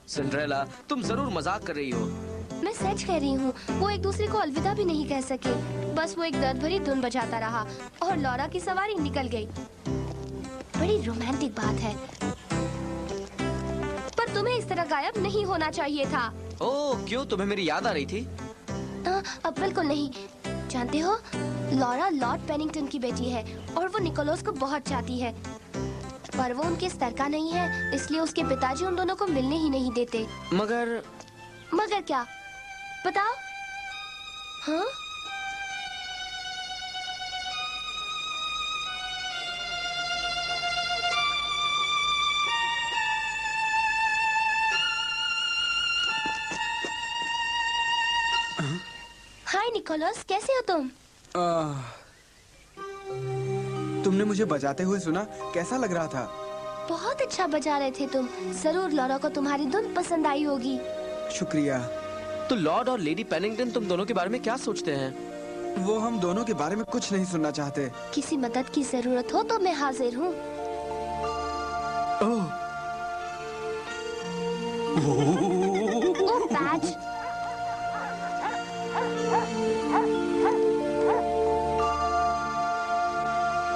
Cinderella, तुम जरूर मजाक कर रही हो। मैं सच कह रही हूँ। वो एक दूसरे को अलविदा भी नहीं कह सके। बस वो एक दर्द भरी धुन बजाता रहा और लॉरा की सवारी निकल गई। बड़ी रोमांटिक बात है। पर तुम्हें इस तरह गायब नहीं होना चाहिए था। ओह, क्यों? तुम्हें मेरी याद आ रही थी? अब बिल्कुल नहीं। जानते हो, लॉरा लॉर्ड पेनिंगटन की बेटी है और वो निकोलस को बहुत चाहती है, पर वो उनके स्तर का नहीं है, इसलिए उसके पिताजी उन दोनों को मिलने ही नहीं देते। मगर क्या? बताओ। हाँ? हाय निकोलस, कैसे हो तुम? तुमने मुझे बजाते हुए सुना? कैसा लग रहा था? बहुत अच्छा बजा रहे थे तुम। जरूर लॉरा को तुम्हारी धुन पसंद आई होगी। शुक्रिया। तो लॉर्ड और लेडी पेनिंगटन तुम दोनों के बारे में क्या सोचते हैं? वो हम दोनों के बारे में कुछ नहीं सुनना चाहते। किसी मदद की जरूरत हो तो मैं हाजिर हूँ। ओह, बैज।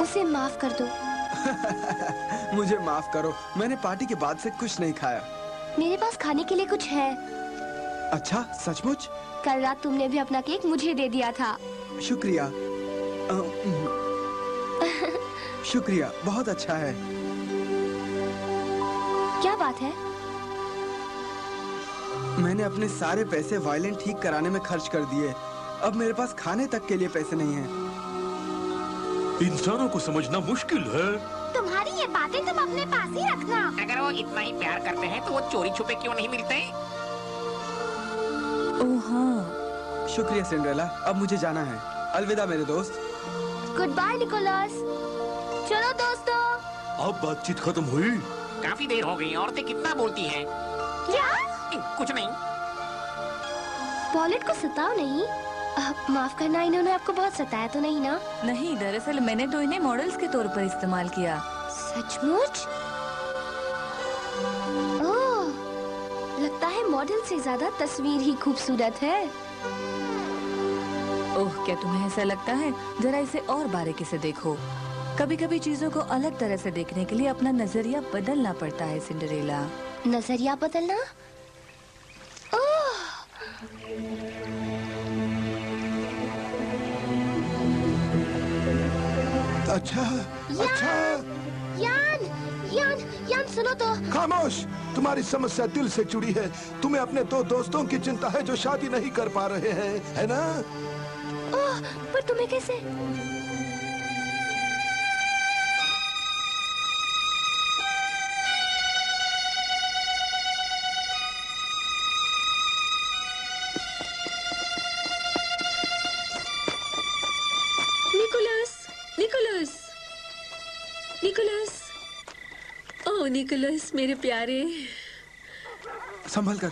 उसे माफ कर दो। मुझे माफ करो, मैंने पार्टी के बाद से कुछ नहीं खाया। मेरे पास खाने के लिए कुछ है। अच्छा, सचमुच? कल रात तुमने भी अपना केक मुझे दे दिया था। शुक्रिया। शुक्रिया, बहुत अच्छा है। क्या बात है? मैंने अपने सारे पैसे वायलिन ठीक कराने में खर्च कर दिए। अब मेरे पास खाने तक के लिए पैसे नहीं हैं। इंसानों को समझना मुश्किल है। तुम्हारी ये बातें तुम अपने पास ही रखना। अगर वो इतना ही प्यार करते हैं तो वो चोरी छुपे क्यों नहीं मिलते? ओह हाँ। शुक्रिया सिंड्रेला, अब मुझे जाना है। अलविदा मेरे दोस्त। Good bye Nicholas. चलो दोस्तों। अब बातचीत खत्म हुई? काफी देर हो गई। औरतें कितना बोलती हैं। क्या? कुछ नहीं। पॉलेट को सताओ नहीं। माफ करना, इन्होंने आपको बहुत सताया तो नहीं ना? नहीं, दरअसल मैंने तो इन्हें मॉडल्स के तौर पर इस्तेमाल किया। सचमुच? ओह, लगता है मॉडल से ज्यादा तस्वीर ही खूबसूरत है। ओह, क्या तुम्हें ऐसा लगता है? जरा इसे और बारीकी से देखो। कभी कभी चीजों को अलग तरह से देखने के लिए अपना नजरिया बदलना पड़ता है सिंड्रेला। नजरिया बदलना? ओह, अच्छा। यान सुनो तो। खामोश, तुम्हारी समस्या दिल से जुड़ी है। तुम्हें अपने दो दोस्तों की चिंता है जो शादी नहीं कर पा रहे हैं, है ना? ओह, पर तुम्हें कैसे? निकोलस, मेरे प्यारे। संभल कर।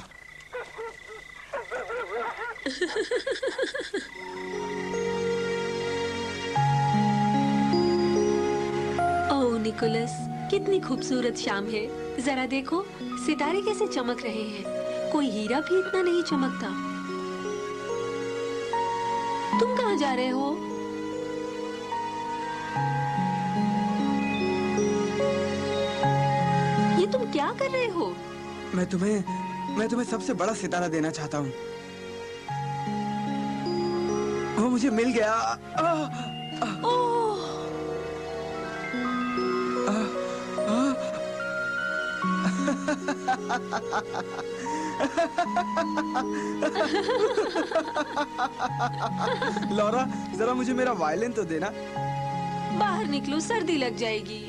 ओह निकोलस, कितनी खूबसूरत शाम है। जरा देखो, सितारे कैसे चमक रहे हैं। कोई हीरा भी इतना नहीं चमकता। तुम कहाँ जा रहे हो? ये तुम क्या कर रहे हो? मैं तुम्हें सबसे बड़ा सितारा देना चाहता हूँ। वो मुझे मिल गया। लॉरा, जरा मुझे मेरा वायलिन तो देना। बाहर निकलो, सर्दी लग जाएगी।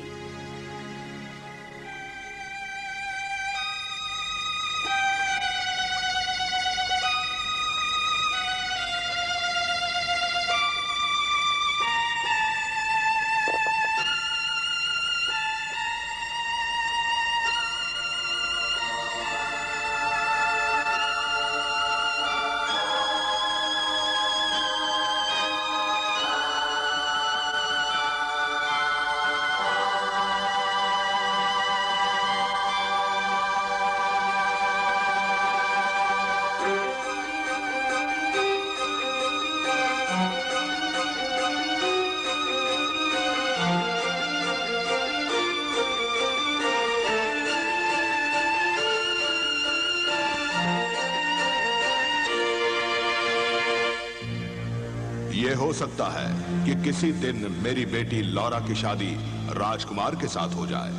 ये हो सकता है कि किसी दिन मेरी बेटी लौरा की शादी राजकुमार के साथ हो जाए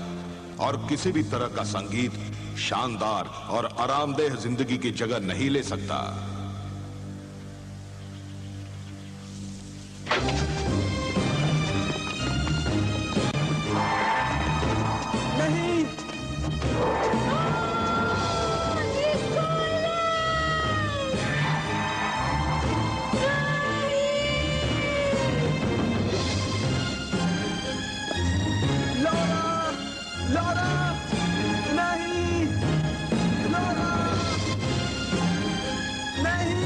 और किसी भी तरह का संगीत शानदार और आरामदेह जिंदगी की जगह नहीं ले सकता। नहीं, लौरा, लौरा, नहीं, लौरा, नहीं।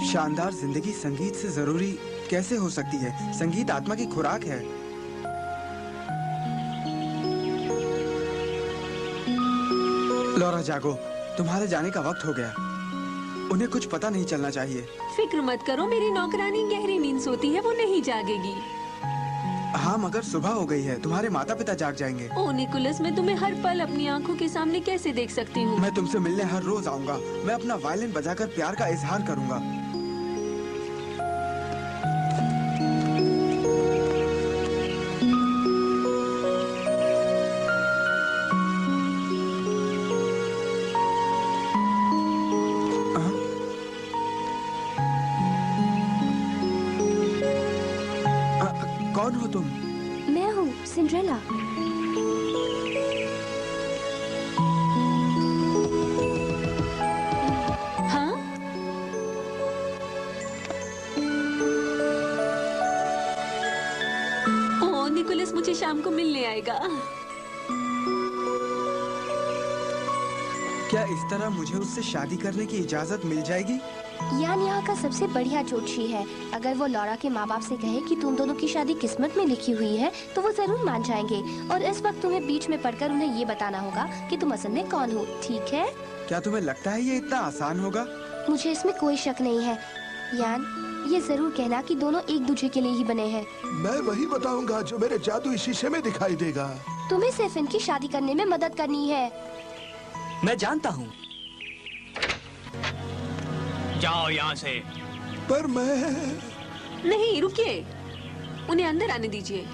शानदार जिंदगी संगीत से जरूरी कैसे हो सकती है? संगीत आत्मा की खुराक है। लौरा जागो, तुम्हारे जाने का वक्त हो गया। उन्हें कुछ पता नहीं चलना चाहिए। फिक्र मत करो, मेरी नौकरानी गहरी नींद सोती है, वो नहीं जागेगी। हाँ, मगर सुबह हो गई है, तुम्हारे माता पिता जाग जाएंगे। ओ निकोलस, मैं तुम्हें हर पल अपनी आंखों के सामने कैसे देख सकती हूँ? मैं तुमसे मिलने हर रोज आऊंगा। मैं अपना वायलिन बजाकर प्यार का इजहार करूंगा। कौन हो तुम? मैं हूँ सिंड्रेला। हाँ? ओ निकोलस मुझे शाम को मिलने आएगा। क्या इस तरह मुझे उससे शादी करने की इजाजत मिल जाएगी? यान यहाँ का सबसे बढ़िया जोशी है। अगर वो लौरा के माँ बाप से कहे कि तुम दोनों की शादी किस्मत में लिखी हुई है तो वो जरूर मान जाएंगे। और इस वक्त तुम्हें बीच में पढ़कर उन्हें ये बताना होगा कि तुम असल में कौन हो, ठीक है? क्या तुम्हें लगता है ये इतना आसान होगा? मुझे इसमें कोई शक नहीं है। यान, ये जरूर कहना कि दोनों एक दूसरे के लिए ही बने हैं। मैं वही बताऊंगा जो मेरे जादुई शीशे में दिखाई देगा। तुम्हें सिर्फ इनकी शादी करने में मदद करनी है। मैं जानता हूँ। जाओ यहाँ से। पर मैं नहीं, रुकिए, उन्हें अंदर आने दीजिए।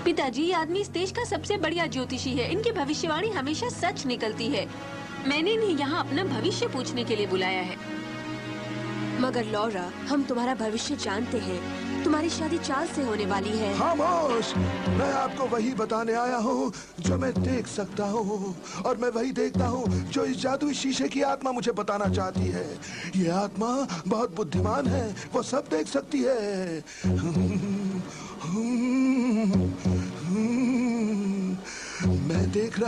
पिताजी, ये आदमी इस देश का सबसे बढ़िया ज्योतिषी है। इनकी भविष्यवाणी हमेशा सच निकलती है। मैंने इन्हें यहाँ अपना भविष्य पूछने के लिए बुलाया है। मगर लौरा, हम तुम्हारा भविष्य जानते हैं। तुम्हारी शादी चार्ल्स से होने वाली है। खामोश! मैं आपको वही बताने आया हूँ जो मैं देख सकता हूँ, और मैं वही देखता हूँ जो इस जादुई शीशे की आत्मा मुझे बताना चाहती है। ये आत्मा बहुत बुद्धिमान है, वो सब देख सकती है। मैं देख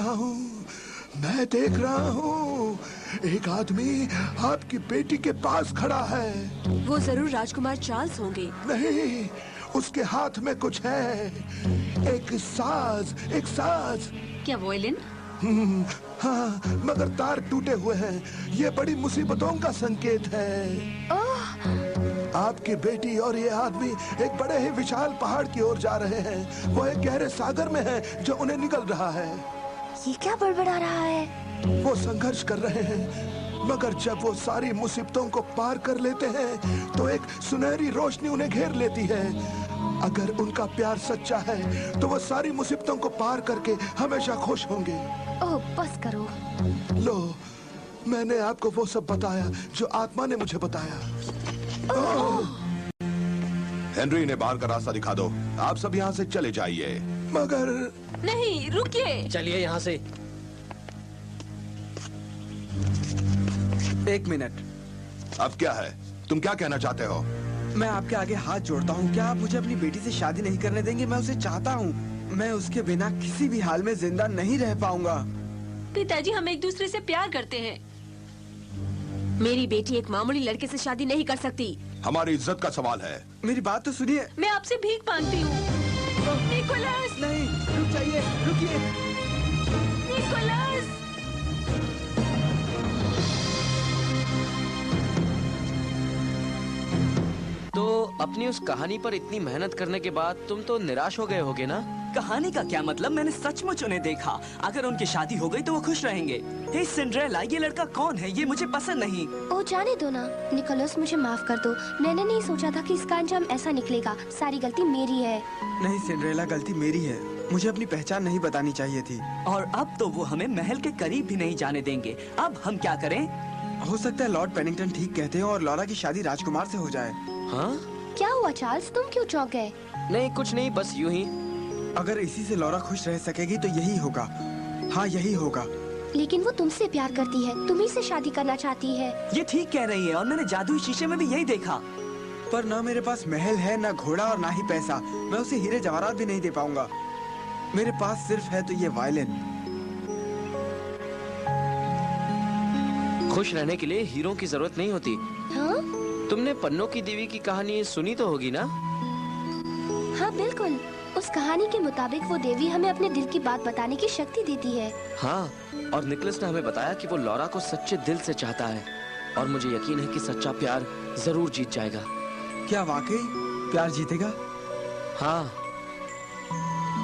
रहा हूँ, एक आदमी आपकी बेटी के पास खड़ा है। वो जरूर राजकुमार चार्ल्स होंगे। नहीं, उसके हाथ में कुछ है, एक साज। क्या वॉयलिन? हाँ, मगर तार टूटे हुए हैं। ये बड़ी मुसीबतों का संकेत है। आपकी बेटी और ये आदमी एक बड़े ही विशाल पहाड़ की ओर जा रहे हैं। वो एक गहरे सागर में है जो उन्हें निकल रहा है। ये क्या बड़बड़ा रहा है? वो संघर्ष कर रहे हैं, मगर जब वो सारी मुसीबतों को पार कर लेते हैं तो एक सुनहरी रोशनी उन्हें घेर लेती है। अगर उनका प्यार सच्चा है तो वो सारी मुसीबतों को पार करके हमेशा खुश होंगे। ओह, बस करो। लो, मैंने आपको वो सब बताया जो आत्मा ने मुझे बताया। हेनरी ने बाहर का रास्ता दिखा दो। आप सब यहाँ से चले जाइए। मगर नहीं, रुकिए। चलिए यहाँ से। एक मिनट। अब क्या है? तुम क्या कहना चाहते हो? मैं आपके आगे हाथ जोड़ता हूँ। क्या आप मुझे अपनी बेटी से शादी नहीं करने देंगे? मैं उसे चाहता हूँ। मैं उसके बिना किसी भी हाल में जिंदा नहीं रह पाऊंगा। पिताजी, हम एक दूसरे से प्यार करते हैं। मेरी बेटी एक मामूली लड़के से शादी नहीं कर सकती। हमारी इज्जत का सवाल है। मेरी बात तो सुनिए। मैं आपसे भीख मांगती हूँ। निकोलस! नहीं, रुक जाइए, रुकिए। निकोलस! तो अपनी उस कहानी पर इतनी मेहनत करने के बाद तुम तो निराश हो गए होगे ना? कहानी का क्या मतलब? मैंने सचमुच उन्हें देखा। अगर उनकी शादी हो गई तो वो खुश रहेंगे। हे सिंड्रेला, ये लड़का कौन है? ये मुझे पसंद नहीं। ओ जाने दो ना निकोलस, मुझे माफ कर दो। मैंने नहीं सोचा था कि इसका अंजाम ऐसा निकलेगा। सारी गलती मेरी है। नहीं सिंड्रेला, गलती मेरी है। मुझे अपनी पहचान नहीं बतानी चाहिए थी। और अब तो वो हमें महल के करीब भी नहीं जाने देंगे। अब हम क्या करें? हो सकता है लॉर्ड पेनिंगटन ठीक कहते हैं और लॉरा की शादी राजकुमार से हो जाए। हाँ? क्या हुआ चार्ल्स, तुम क्यों चौंक गए? नहीं कुछ नहीं, बस यूं ही। अगर इसी से लॉरा खुश रह सकेगी तो यही होगा। हाँ यही होगा। लेकिन वो तुमसे प्यार करती है, तुम्ही से शादी करना चाहती है। ये ठीक कह रही है और मैंने जादुई शीशे में भी यही देखा। पर ना मेरे पास महल है, ना घोड़ा और ना ही पैसा। मैं उसे हीरे जवाहरात भी नहीं दे पाऊंगा। मेरे पास सिर्फ है तो ये वायलिन। खुश रहने के लिए हीरो की जरूरत नहीं होती। हाँ? तुमने पन्नों की देवी की कहानी सुनी तो होगी ना? हाँ बिल्कुल। उस कहानी के मुताबिक वो देवी हमें अपने दिल की बात बताने की शक्ति देती है। हाँ, और निकोलस ने हमें बताया कि वो लॉरा को सच्चे दिल से चाहता है और मुझे यकीन है कि सच्चा प्यार जरूर जीत जाएगा। क्या वाकई प्यार जीतेगा? हाँ।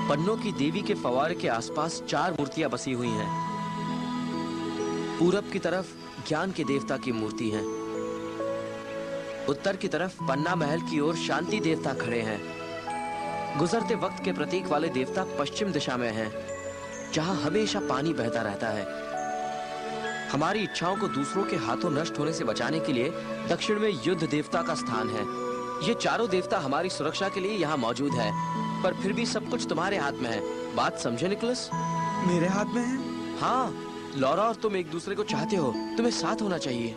पन्नों की देवी के फव्वारे के आसपास 4 मूर्तियां बसी हुई हैं। पूरब की तरफ ज्ञान के देवता की मूर्ति है। उत्तर की तरफ पन्ना महल की ओर शांति देवता खड़े हैं। गुजरते वक्त के प्रतीक वाले देवता पश्चिम दिशा में हैं, जहां हमेशा पानी बहता रहता है। हमारी इच्छाओं को दूसरों के हाथों नष्ट होने से बचाने के लिए दक्षिण में युद्ध देवता का स्थान है। ये चारों देवता हमारी सुरक्षा के लिए यहाँ मौजूद है, पर फिर भी सब कुछ तुम्हारे हाथ में है। बात समझे निकोलस? मेरे हाथ में है? हाँ, लॉरा और तुम एक दूसरे को चाहते हो, तुम्हें साथ होना चाहिए।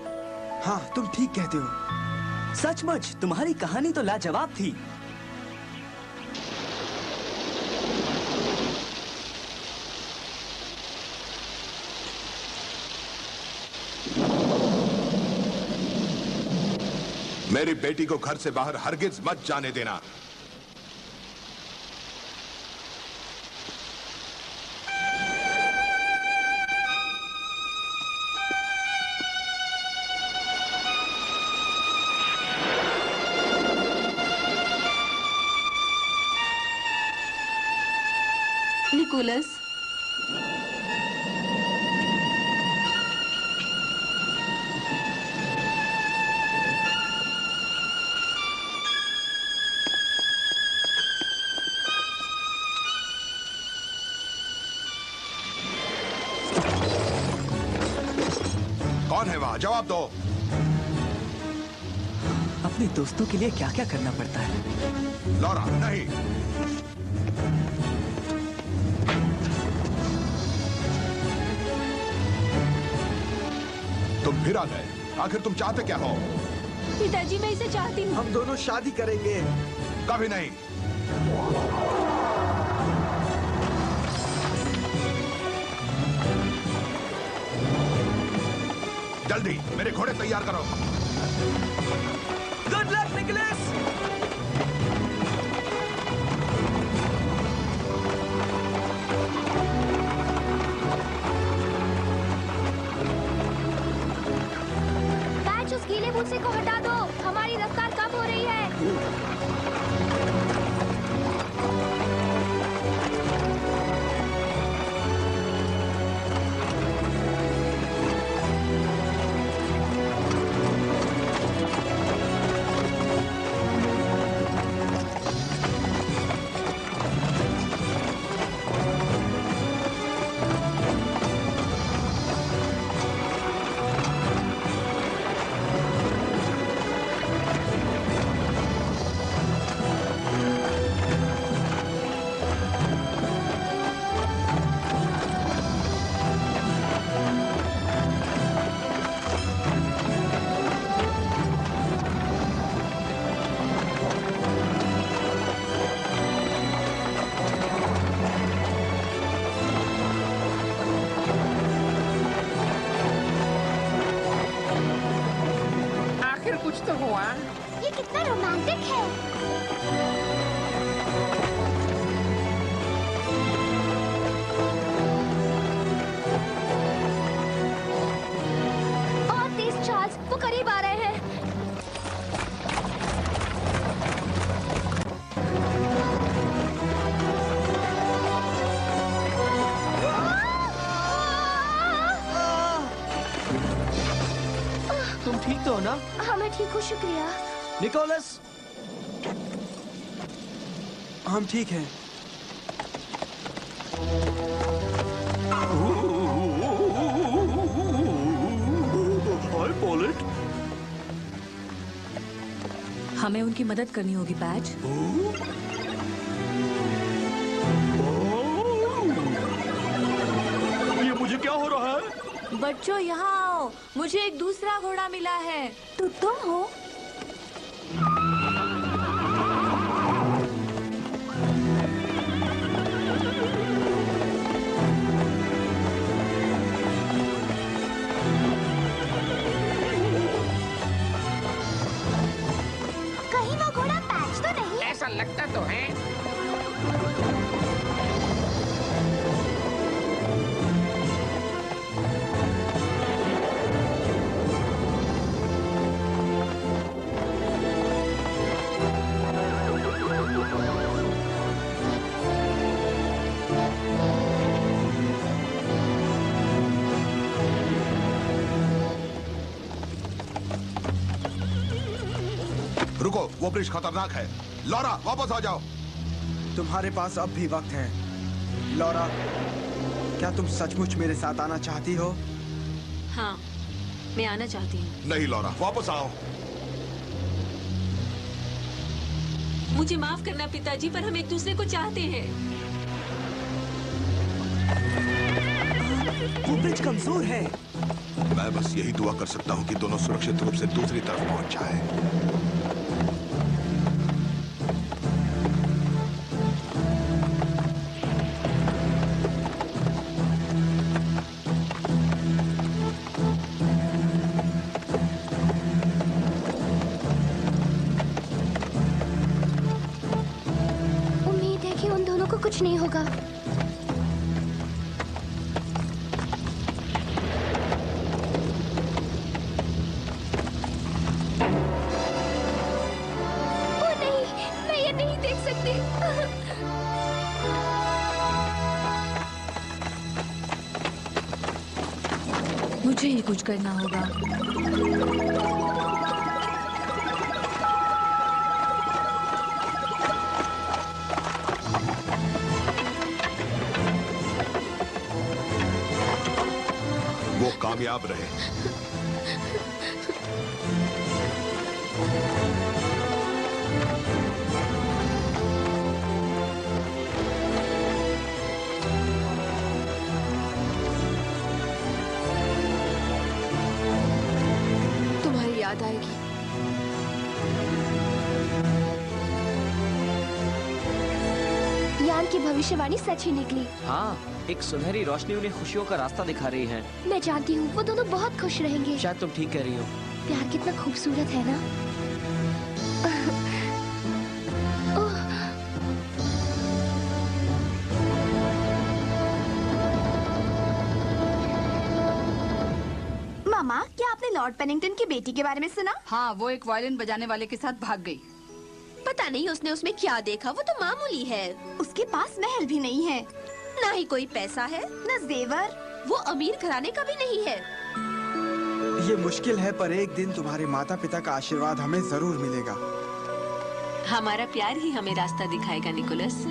हाँ तुम ठीक कहते हो। सचमुच तुम्हारी कहानी तो लाजवाब थी। मेरी बेटी को घर से बाहर हरगिज मत जाने देना। निकोलस, कौन है वहां? जवाब दो। अपने दोस्तों के लिए क्या क्या करना पड़ता है। लॉरा नहीं। तुम फिर आ गए। आखिर तुम चाहते क्या हो? पिताजी मैं इसे चाहती हूँ। हम दोनों शादी करेंगे। कभी नहीं। जल्दी मेरे घोड़े तैयार करो। Good luck Nicholas. पैच, उस गीले भूसे को हटा दो, हमारी रफ्तार कम हो रही है। आखिर कुछ तो हुआ। ये कितना रोमांटिक है। और तेज चार्ल्स, वो करीब आ रहे हैं। तुम ठीक तो हो ना? हाँ मैं ठीक हूँ, शुक्रिया। निकोलस, हम ठीक हैं। हाय पॉलेट। हमें उनकी मदद करनी होगी पैच। ये मुझे क्या हो रहा है? बच्चों यहाँ आओ, मुझे एक दूसरा घोड़ा मिला है। तो तुम हो? कहीं वो घोड़ा पैच तो नहीं? ऐसा लगता तो है। रुको, वो ब्रिज खतरनाक है। लॉरा, वापस आ जाओ। तुम्हारे पास अब भी वक्त है। लॉरा, क्या तुम सचमुच मेरे साथ आना चाहती हो? हाँ, मैं आना चाहती हूँ। नहीं लॉरा, वापस आओ। मुझे माफ करना पिताजी, पर हम एक दूसरे को चाहते हैं। वो ब्रिज कमजोर है। मैं बस यही दुआ कर सकता हूँ कि दोनों सुरक्षित रूप से दूसरी तरफ पहुंच जाएं। उम्मीद है कि उन दोनों को कुछ नहीं होगा। ओ नहीं, मैं ये नहीं देख सकती। मुझे ही कुछ करना होगा। वो कामयाब रहे। तुम्हारी याद आएगी। यान की भविष्यवाणी सच ही निकली। हाँ, एक सुनहरी रोशनी उन्हें खुशियों का रास्ता दिखा रही है। मैं जानती हूँ वो दोनों बहुत खुश रहेंगे। शायद तुम ठीक कह रही हो। प्यार कितना खूबसूरत है ना। ओह, मामा, क्या आपने लॉर्ड पेनिंगटन की बेटी के बारे में सुना? हाँ, वो एक वायलिन बजाने वाले के साथ भाग गई। पता नहीं उसने उसमें क्या देखा, वो तो मामूली है। उसके पास महल भी नहीं है, ना ही कोई पैसा है, न जेवर। वो अमीर घराने का भी नहीं है। ये मुश्किल है, पर एक दिन तुम्हारे माता पिता का आशीर्वाद हमें जरूर मिलेगा। हमारा प्यार ही हमें रास्ता दिखाएगा निकोलस।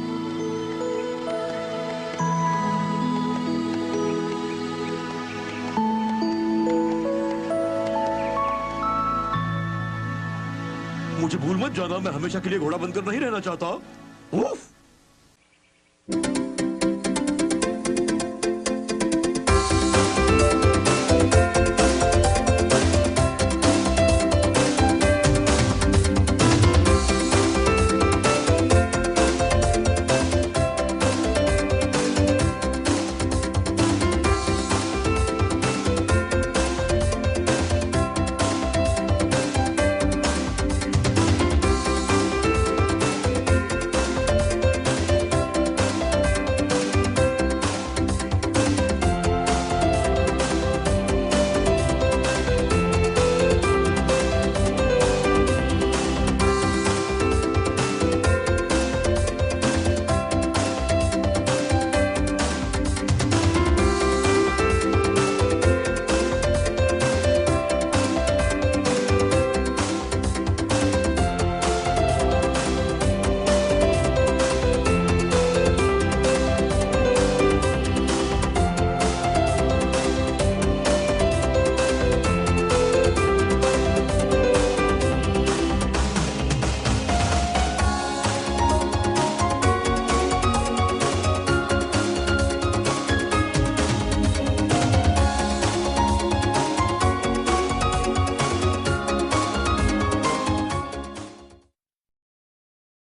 मुझे भूल मत जाना, मैं हमेशा के लिए घोड़ा बनकर नहीं रहना चाहता। उफ!